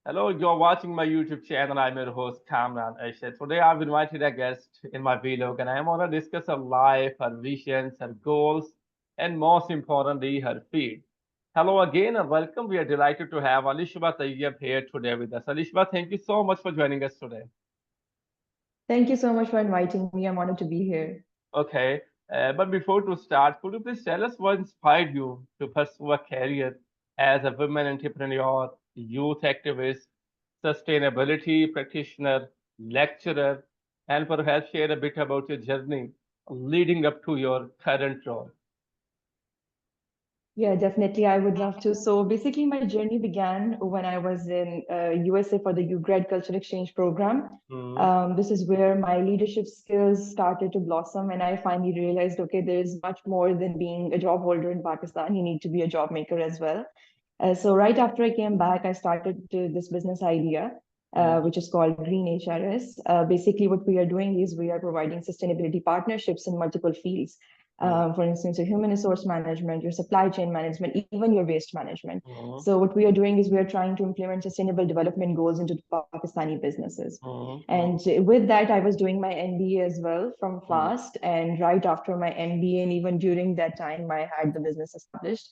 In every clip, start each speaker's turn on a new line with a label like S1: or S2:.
S1: Hello, you're watching my YouTube channel. I'm your host, Kamran Ashad. Today, I've invited a guest in my vlog, and I want to discuss her life, her visions, her goals, and most importantly, her feed. Hello again, and welcome. We are delighted to have Alishba Tayyab here today with us. Alishba, thank you so much for joining us today.
S2: Thank you so much for inviting me. I'm honored to be here.
S1: Okay, but before to start, could you please tell us what inspired you to pursue a career as a women entrepreneur, youth activist, sustainability practitioner, lecturer, and perhaps share a bit about your journey leading up to your current role?
S2: Yeah, definitely. I would love to. So basically, my journey began when I was in USA for the UGrad Culture Exchange program.
S1: Mm,
S2: This is where my leadership skills started to blossom, and I finally realized, okay, there is much more than being a job holder in Pakistan. You need to be a job maker as well. So right after I came back, I started this business idea,
S1: mm,
S2: which is called Green HRS. Basically, what we are doing is we are providing sustainability partnerships in multiple fields.
S1: mm,
S2: For instance, your human resource management, your supply chain management, even your waste management.
S1: mm,
S2: So what we are doing is we are trying to implement sustainable development goals into Pakistani businesses.
S1: mm, mm,
S2: And with that, I was doing my MBA as well from
S1: mm,
S2: FAST. And right after my MBA, and even during that time, I had the business established.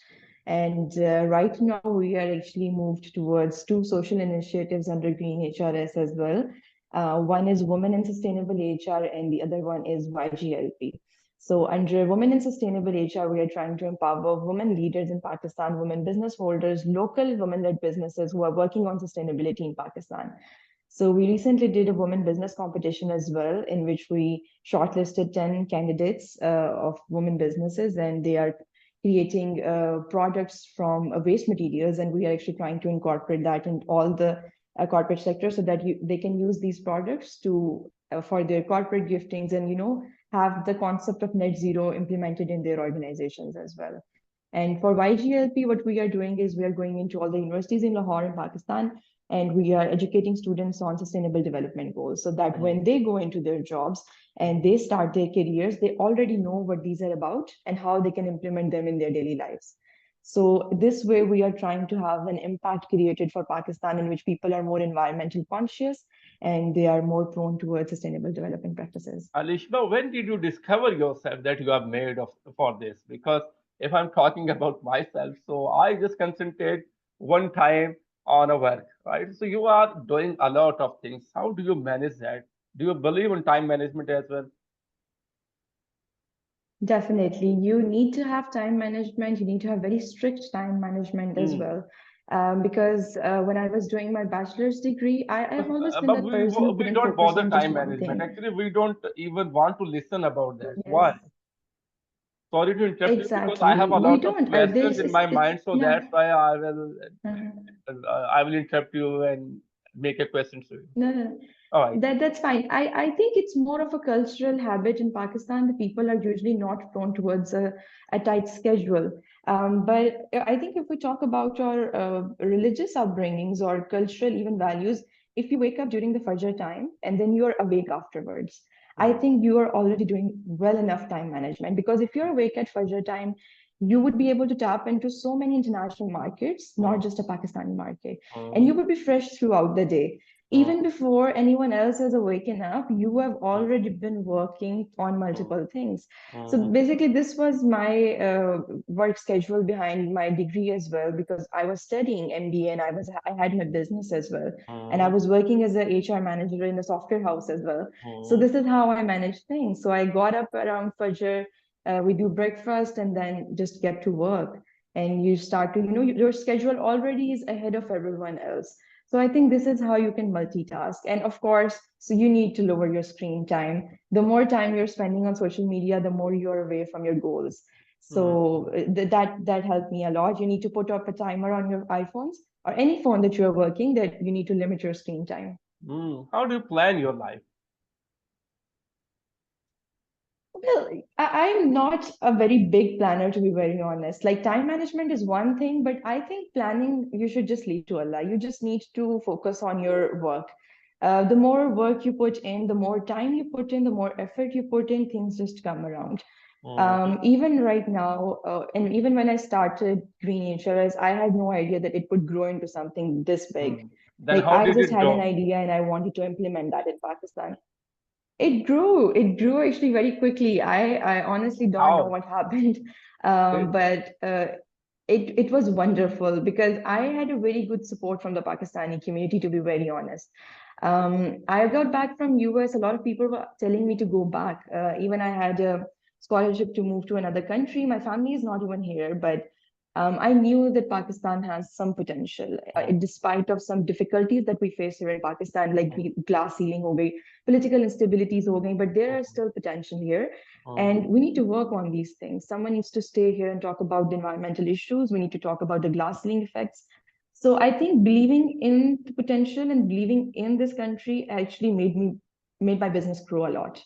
S2: And right now, we are actually moved towards two social initiatives under Green HRS as well. One is Women in Sustainable HR, and the other one is YGLP. So, under Women in Sustainable HR, we are trying to empower women leaders in Pakistan, women business holders, local women led businesses who are working on sustainability in Pakistan. So, we recently did a women business competition as well, in which we shortlisted 10 candidates of women businesses, and they are creating products from waste materials, and we are actually trying to incorporate that in all the corporate sector so that they can use these products to for their corporate giftings and have the concept of net zero implemented in their organizations as well. And for YGLP, what we are doing is we are going into all the universities in Lahore in Pakistan, and we are educating students on sustainable development goals so that
S1: mm,
S2: when they go into their jobs and they start their careers, they already know what these are about and how they can implement them in their daily lives. So this way, we are trying to have an impact created for Pakistan in which people are more environmental conscious and they are more prone towards sustainable development practices.
S1: Alishba, when did you discover yourself that you are made of for this? Because if I'm talking about myself, so I just concentrate one time on a work, right? So you are doing a lot of things. How do you manage that? Do you believe in time management as well?
S2: Definitely. You need to have time management. You need to have very strict time management as
S1: Mm.
S2: well. Because when I was doing my bachelor's degree, I have always been
S1: But
S2: that person who
S1: we
S2: couldn't
S1: don't
S2: focus
S1: bother
S2: on just
S1: time
S2: one
S1: management.
S2: thing.
S1: Actually, we don't even want to listen about that.
S2: Yes,
S1: Why? Sorry to interrupt you because I have
S2: exactly.
S1: a
S2: We
S1: lot of
S2: don't.
S1: questions
S2: This
S1: in
S2: is
S1: my
S2: it's
S1: mind, so
S2: no.
S1: that's why
S2: Uh-huh.
S1: I will interrupt you and make a question to you.
S2: No, no.
S1: All right.
S2: That's fine. I think it's more of a cultural habit in Pakistan. The people are usually not prone towards a tight schedule. But I think if we talk about our religious upbringings or cultural even values, if you wake up during the Fajr time and then you're awake afterwards, I
S1: Hmm.
S2: think you are already doing well enough time management. Because if you're awake at Fajr time, you would be able to tap into so many international markets, not
S1: Hmm.
S2: just a Pakistani market, and
S1: Hmm.
S2: you would be fresh throughout the day
S1: Hmm.
S2: even before anyone else has awakened up, you have
S1: Hmm.
S2: already been working on
S1: Hmm.
S2: multiple things. So
S1: Hmm.
S2: basically, this was my work schedule behind my degree as well, because I was studying MBA and I had my business as well, and I
S1: Hmm.
S2: was working as a HR manager in a software house as well. So
S1: Hmm.
S2: this is how I managed things. So I got up around Fajr, we do breakfast, and then just get to work. And you start to, your schedule already is ahead of everyone else. So I think this is how you can multitask. And of course, so you need to lower your screen time. The more time you're spending on social media, the more you're away from your goals.
S1: Hmm.
S2: So that helped me a lot. You need to put up a timer on your iPhones or any phone that you're working that you need to limit your screen time.
S1: Hmm. How do you plan your life?
S2: Well, I'm not a very big planner, to be very honest. Like time management is one thing, but I think planning you should just leave to Allah. You just need to focus on your work. The more work you put in, the more time you put in, the more effort you put in, things just come around.
S1: Hmm.
S2: Even right now, and even when I started Green Insurance, I had no idea that it would grow into something this big.
S1: Hmm. Then
S2: Like
S1: how
S2: I
S1: did
S2: just
S1: it
S2: had an
S1: grow?
S2: idea and I wanted to implement that in Pakistan. It grew actually very quickly. I honestly don't know
S1: How?
S2: what happened,
S1: It,
S2: but it was wonderful because I had a very good support from the Pakistani community, to be very honest. I got back from US. A lot of people were telling me to go back. Even I had a scholarship to move to another country. My family is not even here, but I knew that Pakistan has some potential,
S1: oh,
S2: despite of some difficulties that we face here in Pakistan, like the glass ceiling ho gayi, political instabilities ho gayi, but there are still potential here.
S1: oh,
S2: And we need to work on these things. Someone needs to stay here and talk about the environmental issues. We need to talk about the glass ceiling effects. So I think believing in the potential and believing in this country actually made my business grow a lot.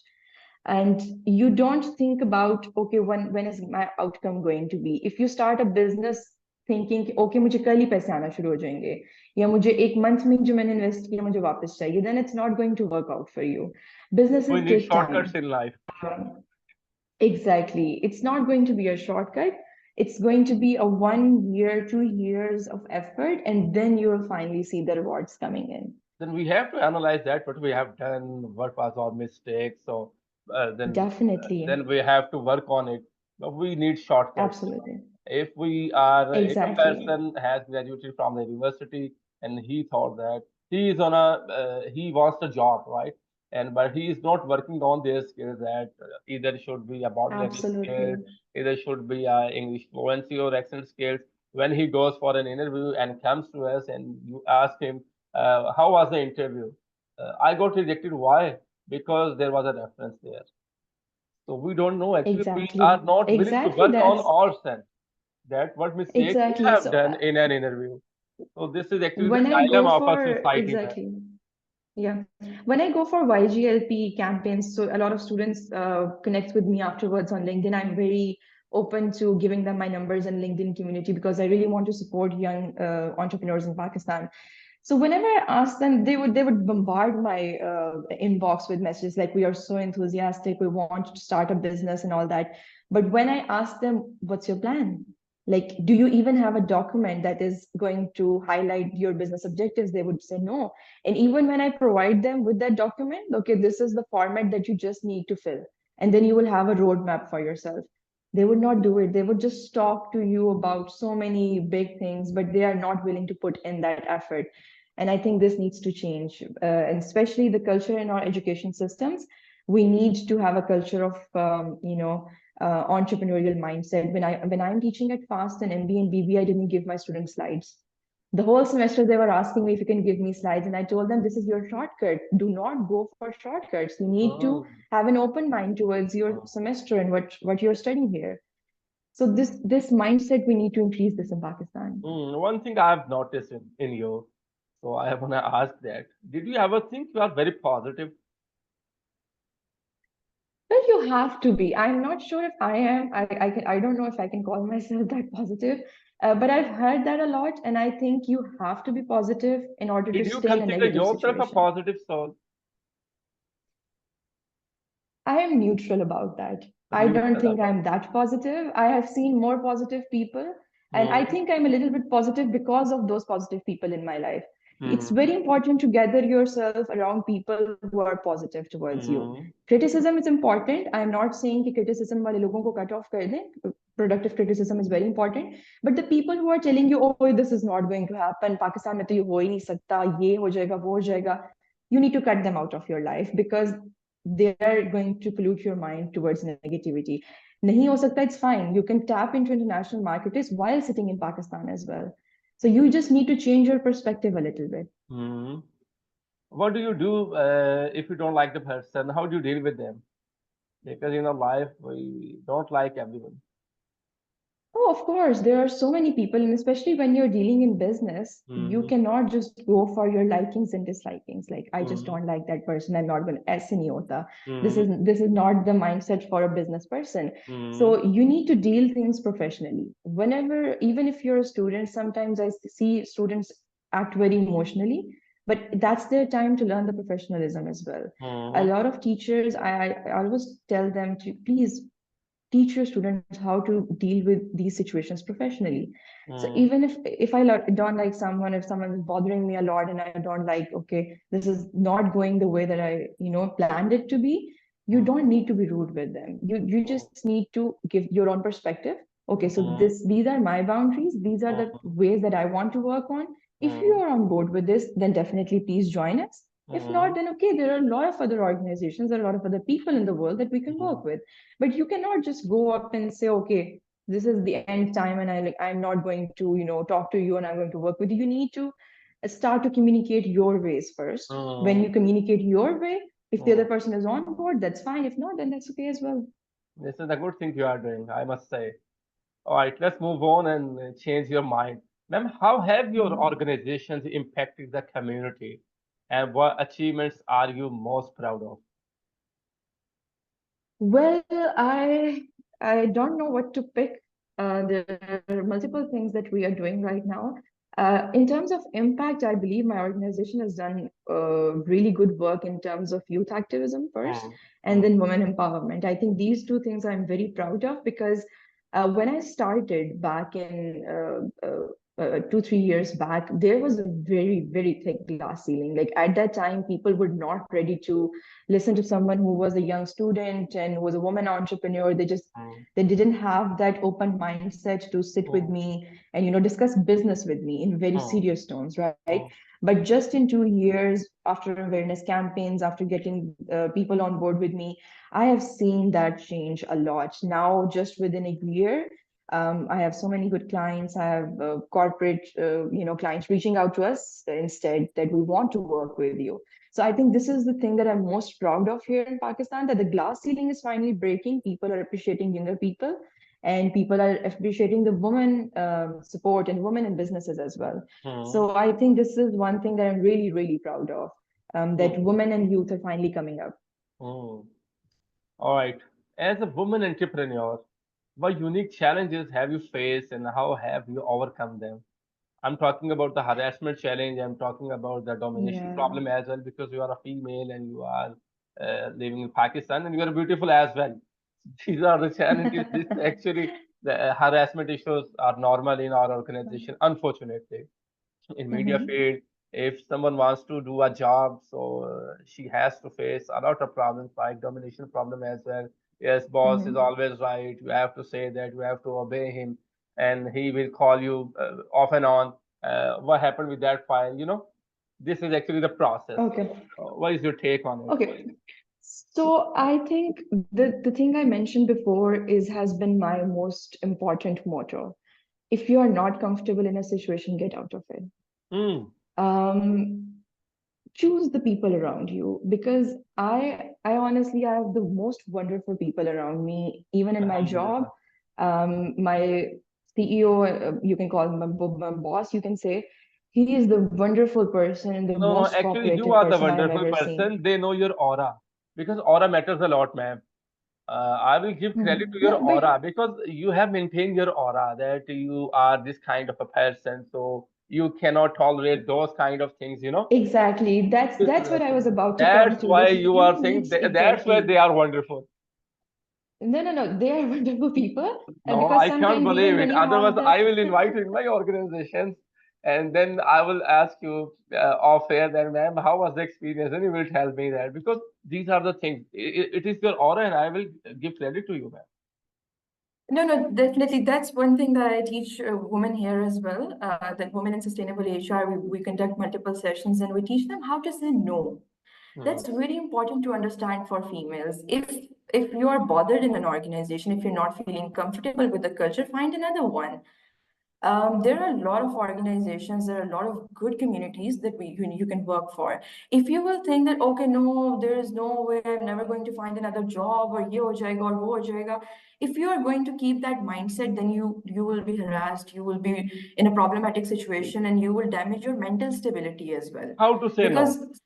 S2: And you don't think about, okay, when is my outcome going to be? If you start a business thinking कि, okay, मुझे कल ही पैसे आना शुरू हो जाएंगे या मुझे एक मंथ में जो मैंने इन्वेस्ट किया मुझे वापस चाहिए, then it's not going to work out for you.
S1: we
S2: Businesses
S1: need
S2: take time.
S1: shortcuts in life.
S2: Exactly. It's not going to be a shortcut. It's going to be a 1 year, 2 years of effort, and then you will finally see the rewards coming in.
S1: Then we have to analyze that what we have done, what was our mistakes. So then
S2: Definitely.
S1: we have to work on it. But we need shortcuts.
S2: Absolutely.
S1: If a
S2: Exactly.
S1: person has graduated from the university and he thought that he wants a job, right? And but he is not working on their skills that either should be a body language skills,
S2: Absolutely.
S1: either should be English fluency or accent skills. When he goes for an interview and comes to us and you ask him, how was the interview? I got rejected. Why? Because there was a reference there. So we don't know. Actually, we are
S2: Exactly.
S1: not willing to
S2: Exactly.
S1: work on
S2: That's
S1: ourselves. That what mistake we
S2: exactly.
S1: have
S2: So
S1: done in an interview. So this is actually the
S2: when I go
S1: dilemma of our
S2: for
S1: society, man.
S2: exactly, yeah, when I go for YGLP campaigns, so a lot of students connect with me afterwards on LinkedIn. I'm very open to giving them my numbers and LinkedIn community because I really want to support young entrepreneurs in Pakistan. So whenever I ask them, they would bombard my inbox with messages like, "We are so enthusiastic, we want to start a business and all that." But when I ask them, "What's your plan? Like, do you even have a document that is going to highlight your business objectives?" They would say no. And even when I provide them with that document, okay, this is the format that you just need to fill, and then you will have a roadmap for yourself. They would not do it. They would just talk to you about so many big things, but they are not willing to put in that effort. And I think this needs to change, and especially the culture in our education systems. We need to have a culture of, entrepreneurial mindset. When I'm teaching at FAST and MBA and BB, I didn't give my students slides. The whole semester they were asking me if you can give me slides, and I told them this is your shortcut. Do not go for shortcuts. You need to
S1: Mm,
S2: have an open mind towards your
S1: mm,
S2: semester and what you're studying here. So this mindset, we need to increase this in Pakistan.
S1: One thing I have noticed in you, so I want to ask that. Did you ever think you are very positive?
S2: Well, you have to be. I'm not sure if I am. I don't know if I can call myself that positive. But I've heard that a lot, and I think you have to be positive in order to
S1: Did you
S2: stay in a
S1: consider
S2: negative
S1: yourself a
S2: situation.
S1: positive soul?
S2: I am neutral about that. I don't
S1: Neutral
S2: think
S1: about.
S2: I'm that positive. I have seen more positive people, and I
S1: Hmm.
S2: think I'm a little bit positive because of those positive people in my life. It's
S1: Hmm.
S2: very important to gather yourself around people who are positive towards you.
S1: Hmm.
S2: Criticism is important. I'm not saying कि criticism वाले लोगों को cut off कर दें. Productive criticism is very important. But the people who are telling you, oh, this is not going to happen, Pakistan में तो ये हो ही नहीं सकता, ये हो जाएगा, वो हो जाएगा, you need to cut them out of your life because they are going to pollute your mind towards negativity. Nahi ho sakta, it's fine. You can tap into international markets while sitting in Pakistan as well. So you just need to change your perspective a little bit.
S1: Hmm. What do you do if you don't like the person? How do you deal with them? Because life we don't like everyone.
S2: Oh, of course, there are so many people, and especially when you're dealing in business, you
S1: Hmm.
S2: cannot just go for your likings and dislikings. Like, I just
S1: Hmm.
S2: don't like that person. I'm not going to aise nahi hota. This
S1: Hmm.
S2: is this is not the mindset for a business person.
S1: Hmm.
S2: So you need to deal things professionally. Whenever, even if you're a student, sometimes I see students act very emotionally, but that's their time to learn the professionalism as well. A
S1: Hmm.
S2: lot of teachers, I always tell them to please teach your students how to deal with these situations professionally. So
S1: Mm,
S2: even if I don't like someone, if someone is bothering me a lot and I don't like, okay, this is not going the way that I, planned it to be, you
S1: mm,
S2: don't need to be rude with them. You just need to give your own perspective. Okay, so
S1: mm,
S2: these are my boundaries. These are the
S1: mm,
S2: ways that I want to work on. If you
S1: mm,
S2: are on board with this, then definitely please join us. If not,
S1: mm,
S2: then okay, there are a lot of other organizations, there are a lot of other people in the world that we can
S1: mm,
S2: work with. But you cannot just go up and say, okay, this is the end time, and I'm not going to, talk to you and I'm going to work with you. You need to start to communicate your ways first. When you
S1: mm,
S2: communicate your way, if the other
S1: mm.
S2: person is on board, that's fine. If not, then that's okay as well.
S1: This is a good thing you are doing, I must say. All right, let's move on and change your mind. Ma'am, how have your
S2: Mhm.
S1: organizations impacted the community? And what achievements are you most proud of?
S2: Well, I don't know what to pick. There are multiple things that we are doing right now. In terms of impact, I believe my organization has done really good work in terms of youth activism first,
S1: Mm,
S2: and
S1: mm,
S2: then women empowerment. I think these two things I'm very proud of because when I started back in 2, 3 years back, there was a very, very thick glass ceiling. Like at that time, people were not ready to listen to someone who was a young student and who was a woman entrepreneur.
S1: mm,
S2: They didn't have that open mindset to sit with
S1: mm,
S2: me and discuss business with me in very
S1: mm,
S2: serious tones, right?
S1: mm,
S2: But just in 2 years, after awareness campaigns, after getting people on board with me, I have seen that change a lot. Now, just within a year, I have so many good clients. I have corporate, clients reaching out to us instead that we want to work with you. So I think this is the thing that I'm most proud of here in Pakistan, that the glass ceiling is finally breaking. People are appreciating younger people, and people are appreciating the women support and women in businesses as well.
S1: mm,
S2: So I think this is one thing that I'm really, really proud of, that
S1: mm,
S2: women and youth are finally coming up.
S1: mm. All right. As a woman entrepreneur, what unique challenges have you faced and how have you overcome them? I'm talking about the harassment challenge. I'm talking about the domination
S2: Yeah.
S1: problem as well because you are a female and you are living in Pakistan and you are beautiful as well. These are the challenges. This actually the harassment issues are normal in our organization, unfortunately in media
S2: Mhm.
S1: field. If someone wants to do a job, so she has to face a lot of problems like domination problem as well. Yes, boss is
S2: Mhm.
S1: always right. You have to say that, you have to obey him, and he will call you off and on. What happened with that file, this is actually the process.
S2: Okay.
S1: What is your take on it?
S2: Okay. So I think the thing I mentioned before is has been my most important motto. If you are not comfortable in a situation, get out of it.
S1: Hmm.
S2: Um, Choose the people around you, because I honestly I have the most wonderful people around me, even in my job.
S1: Alhamdulillah.
S2: My CEO, you can call him my boss, you can say, he is the wonderful person and the
S1: No, no,
S2: most
S1: actually, you
S2: cooperative
S1: are the
S2: person I have
S1: wonderful
S2: ever seen.
S1: person. They know your aura because aura matters a lot, ma'am. I will give credit to your
S2: No, but
S1: aura because you have maintained your aura that you are this kind of a person, so you cannot tolerate those kind of things.
S2: exactly,
S1: This is
S2: that's what I was
S1: actually
S2: about to come
S1: that's
S2: to,
S1: why
S2: that
S1: you
S2: you
S1: are
S2: need
S1: saying that's why they
S2: exactly.
S1: are wonderful.
S2: No, no, no, they are wonderful people,
S1: No,
S2: because
S1: I can't
S2: sometimes
S1: believe
S2: even
S1: it.
S2: when you
S1: Otherwise,
S2: have that.
S1: I will invite you in my organizations, and then I will ask you off air, then, ma'am, how was the experience? And you will tell me that because these are the things. It is your aura, and I will give credit to you, ma'am.
S2: No, no, definitely. That's one thing that I teach women here as well. That women in sustainable HR, we conduct multiple sessions and we teach them how to say no.
S1: Hmm.
S2: That's very important to understand for females. If you are bothered in an organization, if you're not feeling comfortable with the culture, find another one. There are a lot of organizations, there are a lot of good communities that you can work for. If you will think that, okay, no, there is no way, I'm never going to find another job, or ye ho jayega, or wo ho jayega. If you are going to keep that mindset, then you will be harassed, you will be in a problematic situation, and you will damage your mental stability as well.
S1: How to say no?
S2: Because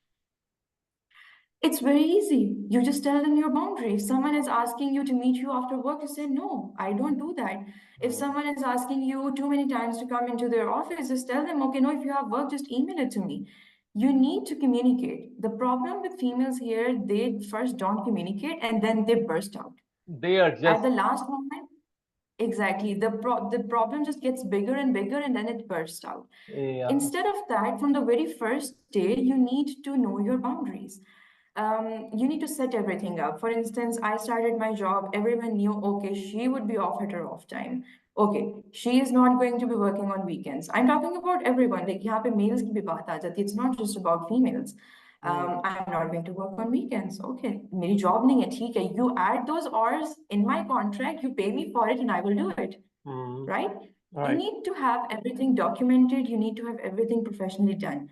S2: it's very easy. You just tell them your boundary. If someone is asking you to meet you after work, you say, no, I don't do that. If
S1: Hmm.
S2: someone is asking you too many times to come into their office, just tell them, okay, no, if you have work, just email it to me. You need to communicate. The problem with females here, they first don't communicate and then they burst out.
S1: They are
S3: At
S1: just
S3: the last moment, exactly, the problem just gets bigger and bigger, and then it bursts out.
S1: yeah.
S3: Instead of that, from the very first day, you need to know your boundaries. You need to set everything up. For instance, I started my job, everyone knew, okay, she would be off at her off time. Okay, she is not going to be working on weekends. I'm talking about everyone. Like, यहाँ पे males की भी बात आ जाती है. It's not just about females.
S1: Hmm.
S3: I'm not going to work on weekends. Okay, मेरी job नहीं है, ठीक है. You add those hours in my contract, you pay me for it, and I will do it.
S1: Hmm.
S3: Right? You
S1: Right.
S3: need to have everything documented. You need to have everything professionally done.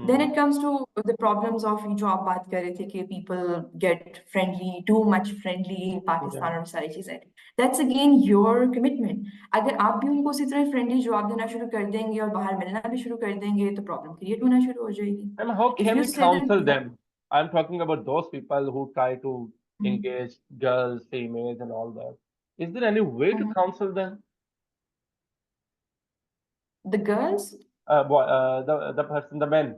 S3: Then
S1: Hmm.
S3: it comes to the problems of जो आप बात कर रहे थे कि people get friendly, too much friendly in
S1: Yeah.
S3: Pakistan और सारी चीजें. That's again your commitment. अगर आप भी उनको उसी तरह friendly जवाब देना शुरू कर देंगे और बाहर मिलना भी शुरू कर देंगे तो problem create होना शुरू हो जाएगी.
S1: And how
S3: If
S1: can
S3: you
S1: we
S3: still
S1: counsel them? I'm talking about those people who try to
S3: Mhm.
S1: engage girls, females, and all that. Is there any way to
S3: Mhm.
S1: counsel them?
S3: The girls.
S1: The person, the men.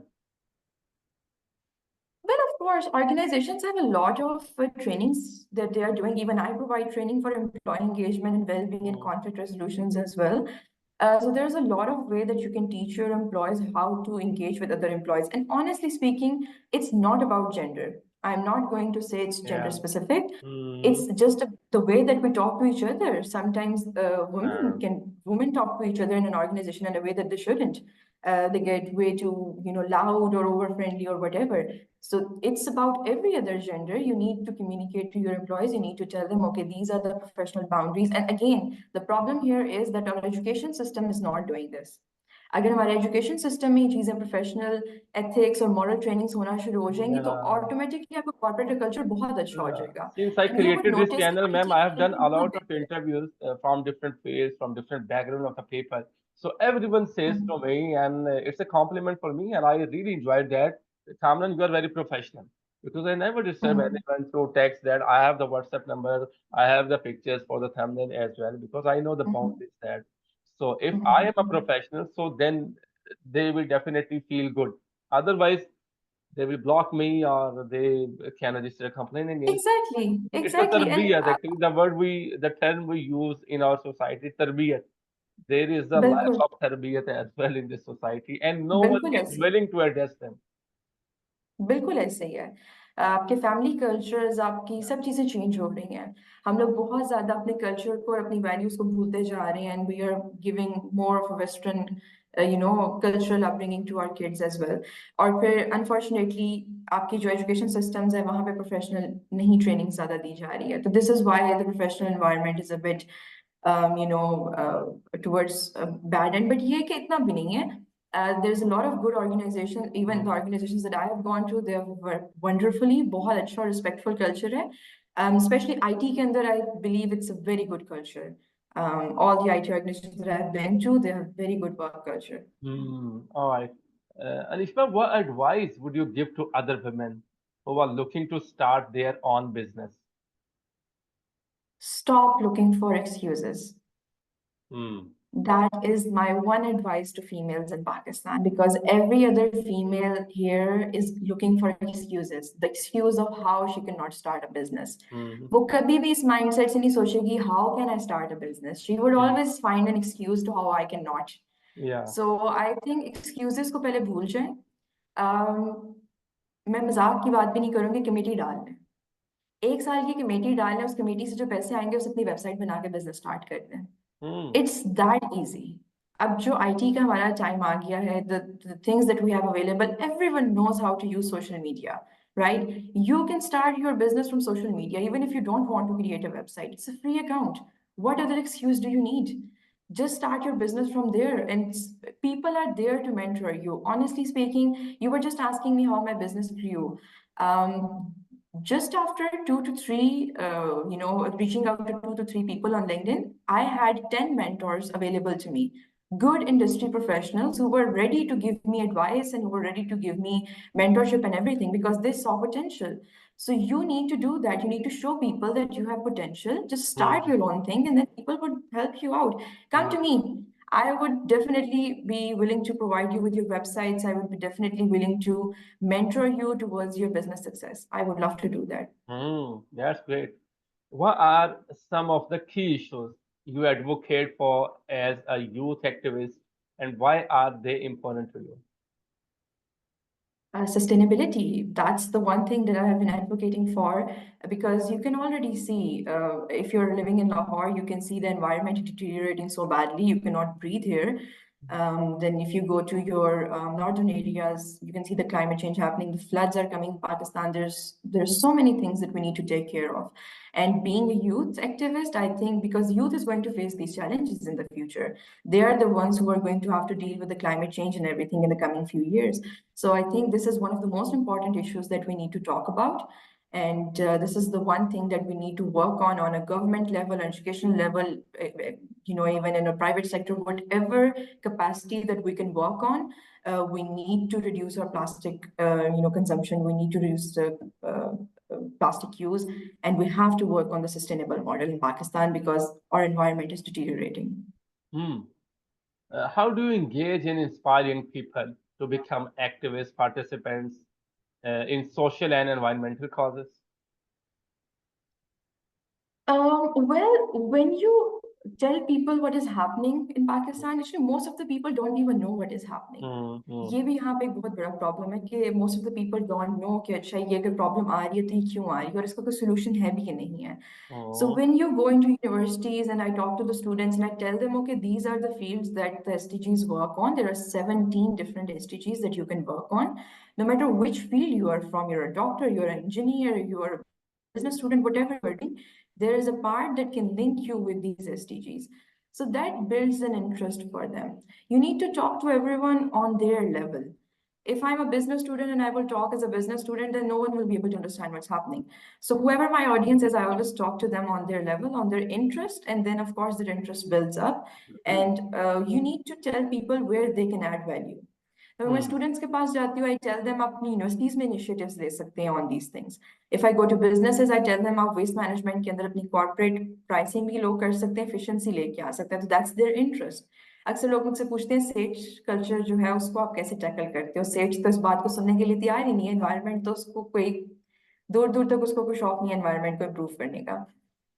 S3: Well, of course, organizations have a lot of trainings that they are doing. Even I provide training for employee engagement and well-being and
S1: Mm.
S3: conflict resolutions as well. So there's a lot of way that you can teach your employees how to engage with other employees. And honestly speaking, it's not about gender. I'm not going to say it's gender
S1: Yeah.
S3: specific.
S1: Mm.
S3: It's just the way that we talk to each other. Sometimes
S1: Um,
S3: women talk to each other in an organization in a way that they shouldn't. They get way too, loud or over friendly or whatever. So it's about every other gender. You need to communicate to your employees. You need to tell them, okay, these are the professional boundaries. And again, the problem here is that our education system is not doing this. अगर हमारे education system में ये चीजें professional ethics और moral trainings होना शुरू हो जाएंगी तो
S1: yeah.
S3: ऑटोमेटिकली आपका कॉर्पोरेट कल्चर बहुत अच्छा हो
S1: Yeah.
S3: जाएगा
S1: Since I
S3: and you would
S1: created this
S3: notice कि
S1: channel, ma'am,
S3: आईटी
S1: I
S3: का
S1: have done
S3: कल्चर
S1: a
S3: बहुत
S1: lot of
S3: बेहतर है.
S1: interviews from different fields, from different background of the people. So everyone says to me, and it's a compliment for me, and I really enjoyed that. Kamran, you are very professional because I never disturb
S3: Mhm,
S1: anyone through text that I have the WhatsApp number, I have the pictures for the thumbnail as well because I know the
S3: mhm,
S1: boundaries that. So if I
S3: mhm.
S1: am a professional, so then they will definitely feel good. Otherwise, they will block me or they can register a complaint against.
S3: Exactly,
S1: It's a
S3: exactly. And
S1: tarbiyat. Actually, the term we use in our society, tarbiyat. There is a lack
S3: बिल्कुल
S1: of tarbiyat as well in this society, and no one
S3: बिल्कुल
S1: is
S3: ऐसे
S1: willing to address them.
S3: बिल्कुल ऐसे ही है. आपके family cultures आपकी सब चीज़ें चेंज हो रही हैं. हम लोग बहुत ज़्यादा अपने कल्चर को और अपनी वैल्यूज़ को भूलते जा रहे हैं and we are giving more of a western cultural upbringing to our kids as well. और फिर अनफॉर्चुनेटली आपकी जो एजुकेशन सिस्टम्स है वहाँ पे प्रोफेशनल नहीं ट्रेनिंग ज़्यादा दी जा रही है. तो this is why the professional environment is a bit towards bad end. But ये कि इतना भी नहीं है. There's a lot of good organizations, even the
S1: Mm.
S3: organizations that I have gone to, they were wonderfully, बहुत अच्छा respectful culture है. Especially IT के अंदर, I believe it's a very good culture. All the IT organizations that I have been to, they have very good work culture.
S1: All right. Anishma, what advice would you give to other women who are looking to start their own business?
S3: Stop looking for excuses.
S1: Hmm.
S3: That is my one advice to females in Pakistan because every other female here is looking for excuses. The excuse of how she cannot start a business.
S1: Hmm.
S3: वो कभी भी इस mindset से नहीं सोचेगी how can I start a business. She would
S1: Hmm.
S3: always find an excuse to how I cannot.
S1: Yeah.
S3: So I think excuses को पहले भूल जाएं. मैं मजाक की बात भी नहीं करूंगी. कमेटी डाल लें. 1 साल की कमेटी डाल लें. उस कमेटी से जो पैसे आएंगे उसे अपनी वेबसाइट बना के बिजनेस स्टार्ट कर दें.
S1: Hmm.
S3: It's that easy. अब जो IT का हमारा टाइम आ गया है, the things that we have available, everyone knows how to use social media, right? You can start your business from social media, even if you don't want to create a website. It's a free account. What other excuse do you need? Just start your business from there, and people are there to mentor you. Honestly speaking, you were just asking me how my business grew. Just after 2 to 3, reaching out to 2 to 3 people on LinkedIn, I had 10 mentors available to me. Good industry professionals who were ready to give me advice and who were ready to give me mentorship and everything because they saw potential. So you need to do that. You need to show people that you have potential. Just start
S1: Hmm.
S3: your own thing and then people would help you out. Come to me. I would definitely be willing to provide you with your websites. I would be definitely willing to mentor you towards your business success. I would love to do that.
S1: That's great. What are some of the key issues you advocate for as a youth activist, and why are they important to you?
S3: Sustainability, that's the one thing that I have been advocating for because you can already see if you're living in Lahore, you can see the environment deteriorating so badly, you cannot breathe here. Then if you go to your northern areas, you can see the climate change happening, the floods are coming in Pakistan. There's so many things that we need to take care of. And being a youth activist, I think because youth is going to face these challenges in the future, they are the ones who are going to have to deal with the climate change and everything in the coming few years. So I think this is one of the most important issues that we need to talk about. And this is the one thing that we need to work on a government level, education level, even in a private sector, whatever capacity that we can work on, we need to reduce our plastic, consumption. We need to reduce the plastic use, and we have to work on the sustainable model in Pakistan because our environment is deteriorating.
S1: Hmm. How do you engage in inspiring people to become activist participants in social and environmental causes?
S3: Well, when you tell people what is happening in Pakistan, actually most of the people don't even know what is happening.
S1: Hmm.
S3: ये भी यहाँ पे एक बहुत बड़ा problem है कि most of the people don't know कि अच्छा ये अगर प्रॉब्लम आ रही है तो ये क्यों आ रही है और इसका कोई सोल्यूशन है भी कि नहीं है. So
S1: Hmm.
S3: when you go into universities and I talk to the students and I tell them, okay, these are the fields that the SDGs work on. There are 17 different SDGs that you can work on. No matter which field you are from, you're a doctor, you're an engineer, you're a business student, whatever you're doing, there is a part that can link you with these SDGs. So that builds an interest for them. You need to talk to everyone on their level. If I'm a business student and I will talk as a business student, then no one will be able to understand what's happening. So whoever my audience is, I always talk to them on their level, on their interest, and then of course their interest builds up. And you need to tell people where they can add value. तो मैं
S1: Hmm.
S3: Students के पास जाती हूँ, I tell them अपनी universities में initiatives ले सकते हैं on these things. If I go to businesses, I tell them आप वेस्ट मैनेजमेंट के अंदर अपनी कॉर्पोरेट प्राइसिंग भी लो कर सकते हैं, एफिशिएंसी लेके आ सकते हैं. तो दैट्स देयर इंटरेस्ट. अक्सर लोग मुझसे पूछते हैं सेठ कल्चर जो है उसको आप कैसे टैकल करते हो. सेठ तो इस बात को सुनने के लिए तैयार ही नहीं है. एनवायरनमेंट तो उसको कोई दूर दूर तक उसको कोई शौक नहीं है एनवायरनमेंट को इम्प्रूव करने का.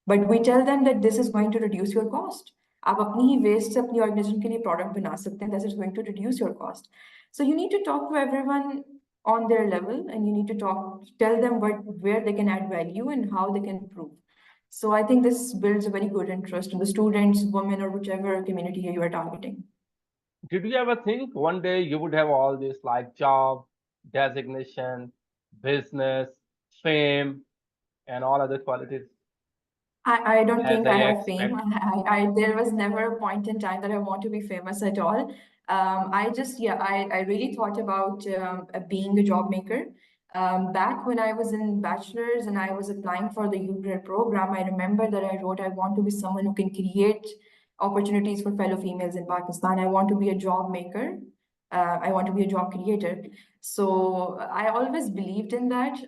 S3: But we tell them that this is going to reduce your cost. आप अपनी ही वेस्ट से अपनी ऑर्गेनाइजेशन के लिए प्रोडक्ट बना सकते हैं. This is going to reduce your cost. So you need to talk to everyone on their level, and you need to tell them where they can add value and how they can improve. So I think this builds a very good interest in the students, women, or whichever community you are targeting.
S1: Did you ever think one day you would have all this like job, designation, business, fame, and all other qualities
S3: I don't
S1: as
S3: think I
S1: I
S3: have fame.
S1: expect?
S3: There was never a point in time that I want to be famous at all. I really thought about being a job maker. Back when I was in bachelor's and I was applying for the UGRAD program, I remember that I wrote, I want to be someone who can create opportunities for fellow females in Pakistan. I want to be a job maker. I want to be a job creator. So I always believed in that.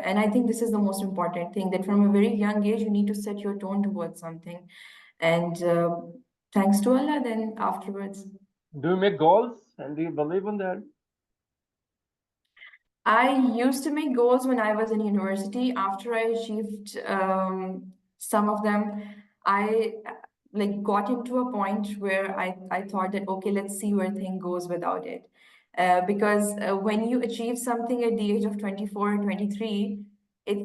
S3: And I think this is the most important thing, that from a very young age, you need to set your tone towards something. And thanks to Allah, then afterwards.
S1: Do you make goals and do you believe in that?
S3: I used to make goals when I was in university. After I achieved some of them, I got into a point where I thought that, okay, let's see where thing goes without it. Because when you achieve something at the age of 24, 23,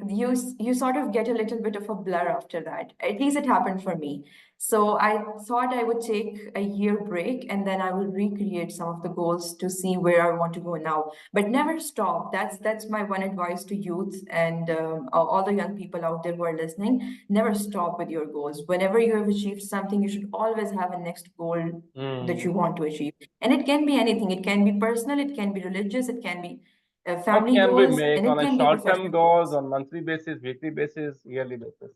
S3: you sort of get a little bit of a blur after that. At least it happened for me. So I thought I would take a year break and then I will recreate some of the goals to see where I want to go now. But never stop. That's my one advice to youth and all the young people out there who are listening. Never stop with your goals. Whenever you have achieved something, you should always have a next goal that you want to achieve. And it can be anything. It can be personal, it can be religious, it can be
S1: What
S3: family
S1: can we
S3: goals,
S1: make
S3: and it
S1: on a
S3: can be
S1: short-term
S3: professional
S1: goals,
S3: goals.
S1: on monthly basis, weekly basis, yearly basis?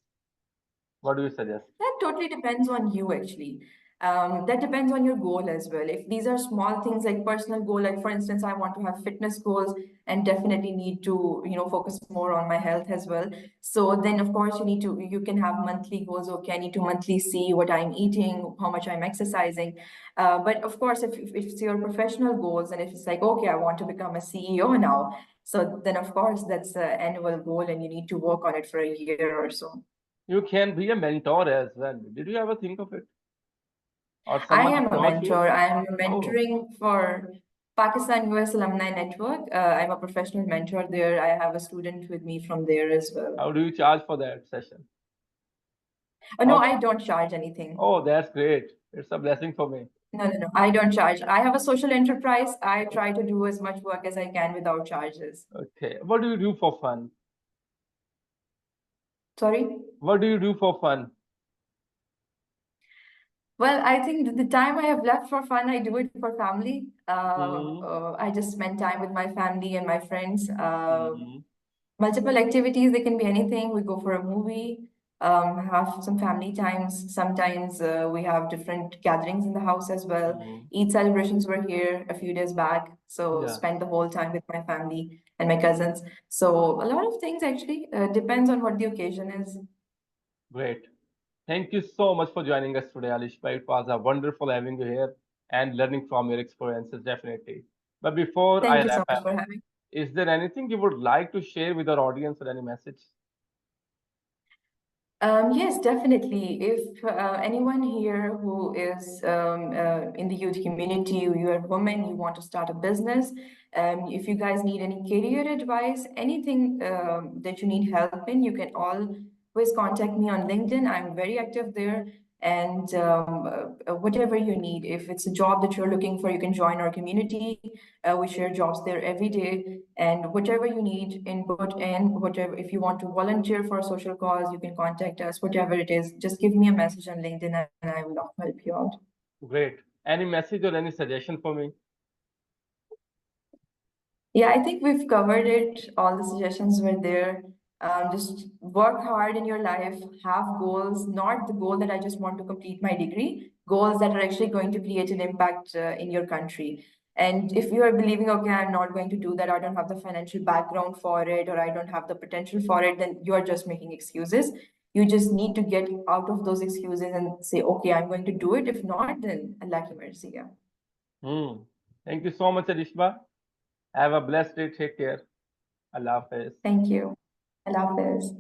S1: What do you suggest?
S3: That totally depends on you, actually. That depends on your goal as well. If these are small things like personal goal, like for instance, I want to have fitness goals and definitely need to, focus more on my health as well. So then, of course, you can have monthly goals. Okay, I need to monthly see what I'm eating, how much I'm exercising. But of course, if it's your professional goals and if it's like, okay, I want to become a CEO now, so then of course that's an annual goal and you need to work on it for a year or so.
S1: You can be a mentor as well. Did you ever think of it? Or
S3: I
S1: someone
S3: am a
S1: approach you?
S3: mentor. I am
S1: Oh,
S3: mentoring for Pakistan US Alumni Network. I'm a professional mentor there. I have a student with me from there as well.
S1: how do you charge for that session?
S3: No,
S1: How?
S3: I don't charge anything.
S1: Oh, that's great. It's a blessing for me.
S3: No, no, no. I don't charge. I have a social enterprise. I try to do as much work as I can without charges.
S1: Okay. What do you do for fun?
S3: Sorry?
S1: What do you do for fun?
S3: Well, I think the time I have left for fun, I do it for family.
S1: Hmm.
S3: I just spend time with my family and my friends.
S1: Hmm.
S3: Multiple activities, they can be anything. We go for a movie, have some family times. Sometimes we have different gatherings in the house as well.
S1: Hmm.
S3: Eid celebrations were here a few days back, so
S1: Yeah,
S3: spend the whole time with my family and my cousins. So a lot of things actually depends on what the occasion is.
S1: great. Thank you so much for joining us today, Alishba. It was a wonderful having you here and learning from your experiences, definitely. But before I
S3: Thank you so
S1: wrap
S3: much
S1: up,
S3: for having.
S1: is there anything you would like to share with our audience or any message?
S3: Yes, definitely. If anyone here who is in the youth community, you are a woman, you want to start a business, if you guys need any career advice, anything that you need help in, you can always contact me on LinkedIn. I'm very active there. And whatever you need, if it's a job that you're looking for, you can join our community. We share jobs there every day, and whatever you need input in, whatever, if you want to volunteer for a social cause, you can contact us, whatever it is, just give me a message on LinkedIn and I will help you out.
S1: Great. Any message or any suggestion for me?
S3: Yeah, I think we've covered it. All the suggestions were there. Just work hard in your life, have goals, not the goal that I just want to complete my degree, goals that are actually going to create an impact in your country. And if you are believing, okay, I'm not going to do that, I don't have the financial background for it, or I don't have the potential for it, then you are just making excuses. You just need to get out of those excuses and say, okay, I'm going to do it. If not, then Allah ki mercy. Yeah.
S1: Hmm. Thank you so much, Alishba. Have a blessed day. Take care. Allah Hafiz.
S3: Thank you. Allah Hafiz.